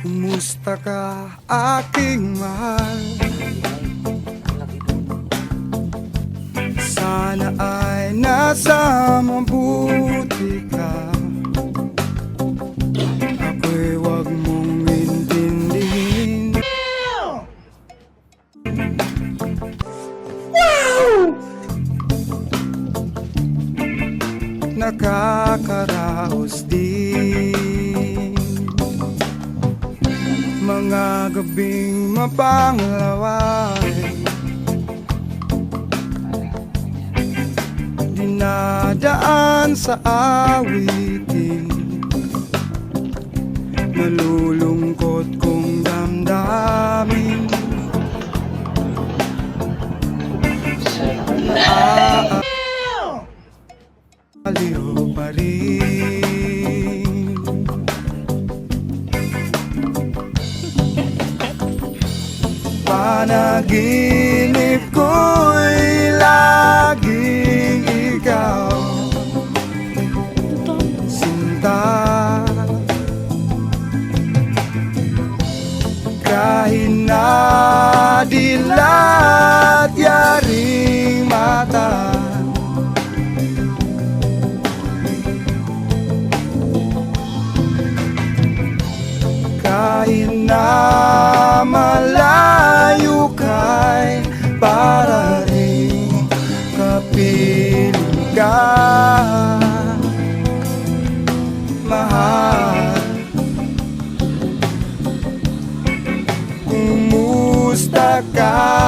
Kumusta ka, aking mahal? Sana ay nasa mabuti ka. Ako'y wag mong intindihin. Nakakaraos din mga gabing mapanglaway, dinadaan sa awitin, nalulungkot kong damdamin. Aliw pa rin. Panaginip ko'y laging ikaw, sinta. Kahit na dilat yaring mata, kahit na malayo ka'y para rin kapiling ka, mahal. Kumusta ka?